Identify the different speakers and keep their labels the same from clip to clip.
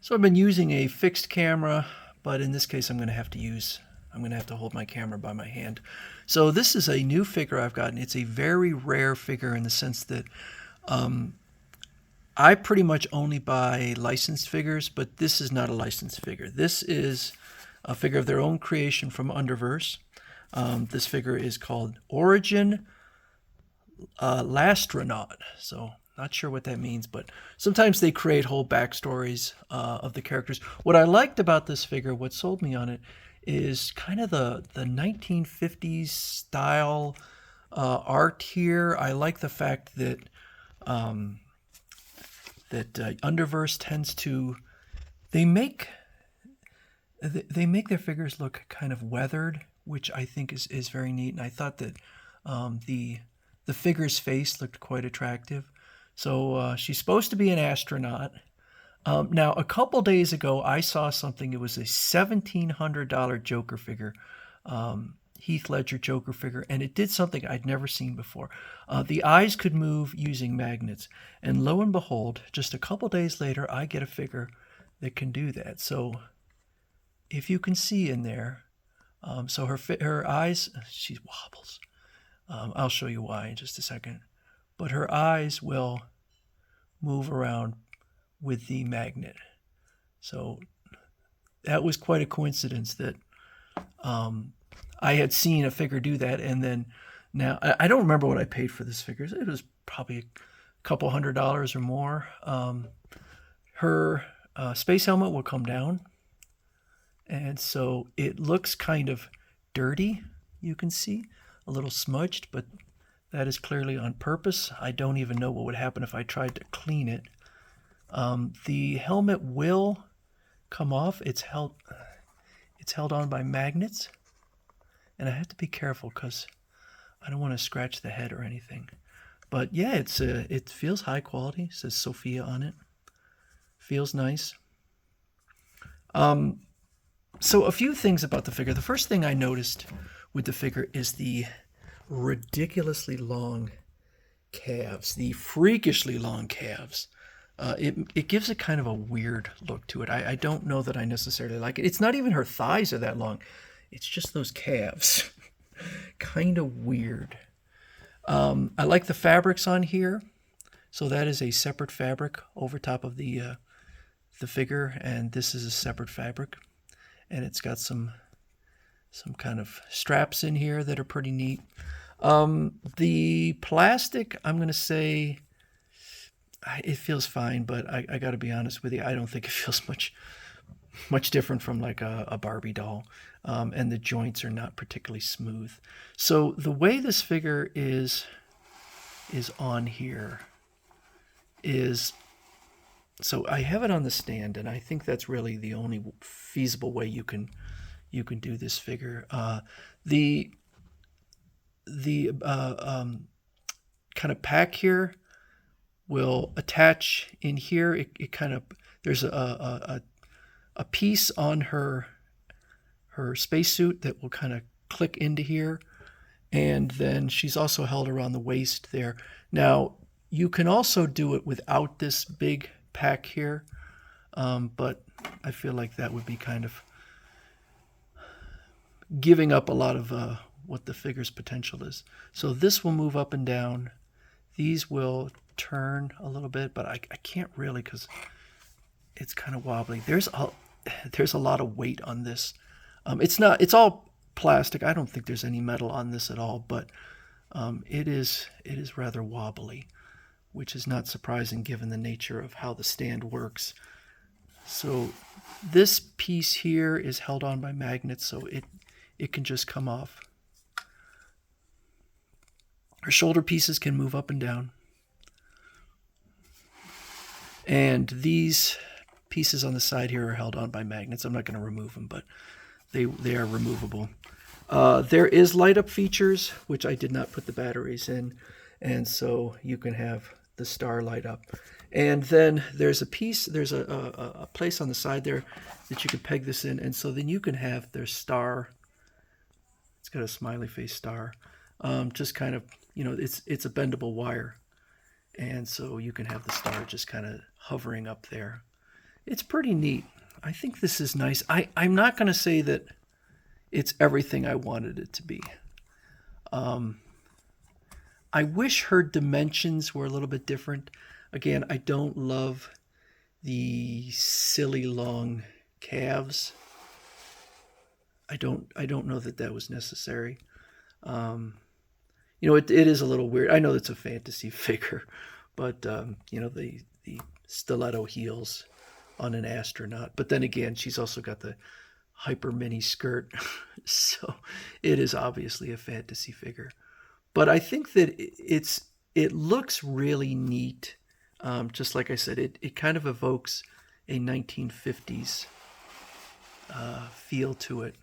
Speaker 1: So I've been using a fixed camera, but in this case I'm going to have to hold my camera by my hand. So this is a new figure I've gotten. It's a very rare figure in the sense that I pretty much only buy licensed figures, but this is not a licensed figure. This is a figure of their own creation from Underverse. This figure is called Origin Lasstranaut. So not sure what that means, but sometimes they create whole backstories of the characters. What I liked about this figure, what sold me on it, is kind of the 1950s style art here. I like the fact that Underverse tends to they make their figures look kind of weathered, which I think is very neat. And I thought that the figure's face looked quite attractive. So she's supposed to be an astronaut. Now, a couple days ago, I saw something. It was a $1,700 Joker figure, Heath Ledger Joker figure, and it did something I'd never seen before. The eyes could move using magnets, and lo and behold, just a couple days later, I get a figure that can do that. So, if you can see in there, so her eyes, she wobbles. I'll show you why in just a second. But her eyes will move around with the magnet. So that was quite a coincidence that I had seen a figure do that, and then now I don't remember what I paid for this figure. It was probably a couple $100 or more. Her space helmet will come down, and so it looks kind of dirty. You can see a little smudged, but that is clearly on purpose. I don't even know what would happen if I tried to clean it. The helmet will come off. It's held on by magnets, and I have to be careful because I don't want to scratch the head or anything. But yeah, it feels high quality. It says Sophia on it. Feels nice. So a few things about the figure. The first thing I noticed with the figure is the ridiculously long calves, the freakishly long calves. It gives it kind of a weird look to it. I don't know that I necessarily like it. It's not even her thighs are that long. It's just those calves. Kind of weird. I like the fabrics on here. So that is a separate fabric over top of the figure, and this is a separate fabric. And it's got some kind of straps in here that are pretty neat. The plastic, I'm going to say, it feels fine, but I got to be honest with you, I don't think it feels much different from like a Barbie doll, and the joints are not particularly smooth. So the way this figure is on here is, so I have it on the stand, and I think that's really the only feasible way you can do this figure. The kind of pack here will attach in here. It kind of, there's a piece on her spacesuit that will kind of click into here, and then she's also held around the waist there. Now you can also do it without this big pack here, but I feel like that would be kind of giving up a lot of what the figure's potential is. So this will move up and down. These will turn a little bit, but I can't really because it's kind of wobbly. There's a lot of weight on this. It's all plastic. I don't think there's any metal on this at all, but it is rather wobbly, which is not surprising given the nature of how the stand works. So this piece here is held on by magnets, so it can just come off. Her shoulder pieces can move up and down. And these pieces on the side here are held on by magnets. I'm not going to remove them, but they are removable. There is light up features, which I did not put the batteries in, and so you can have the star light up. And then there's a place on the side there that you can peg this in, and so then you can have their star. It's got a smiley face star. Just kind of, it's a bendable wire, and so you can have the star just kind of hovering up there. It's pretty neat. I think this is nice. I'm not going to say that it's everything I wanted it to be. I wish her dimensions were a little bit different. Again, I don't love the silly long calves. I don't know that that was necessary. It is a little weird. I know it's a fantasy figure, but the stiletto heels on an astronaut. But then again, she's also got the hyper mini skirt, so it is obviously a fantasy figure. But I think that it looks really neat. Just like I said, it kind of evokes a 1950s feel to it,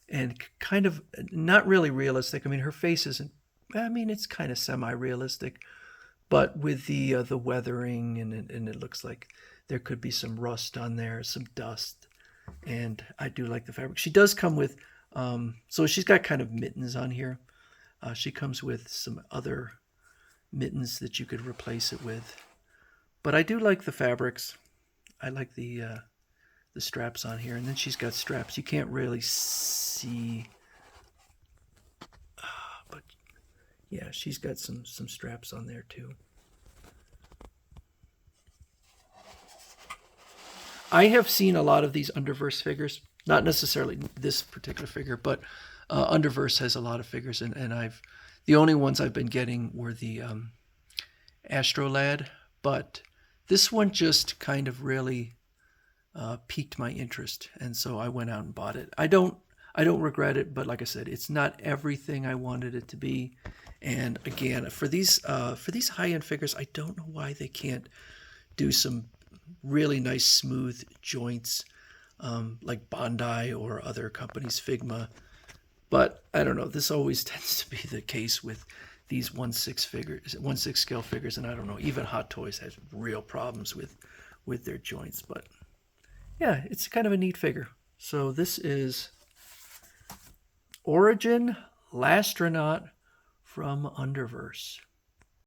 Speaker 1: and kind of not really realistic. I mean, her face isn't. I mean, it's kind of semi-realistic, but with the weathering, and it looks like there could be some rust on there, some dust, and I do like the fabric. She does come with, so she's got kind of mittens on here. She comes with some other mittens that you could replace it with, but I do like the fabrics. I like the straps on here, and then she's got straps. You can't really see, but yeah, she's got some straps on there too. I have seen a lot of these Underverse figures, not necessarily this particular figure, but Underverse has a lot of figures, and the only ones I've been getting were the Astrolad, but this one just kind of really piqued my interest, and so I went out and bought it. I don't regret it, but like I said, it's not everything I wanted it to be. And again, for these high end figures, I don't know why they can't do some really nice smooth joints, like Bondi or other companies, Figma. But I don't know. This always tends to be the case with these 1/6 figures, 1/6 scale figures, and I don't know. Even Hot Toys has real problems with their joints. But yeah, it's kind of a neat figure. So this is Origin Lasstranaut from Underverse.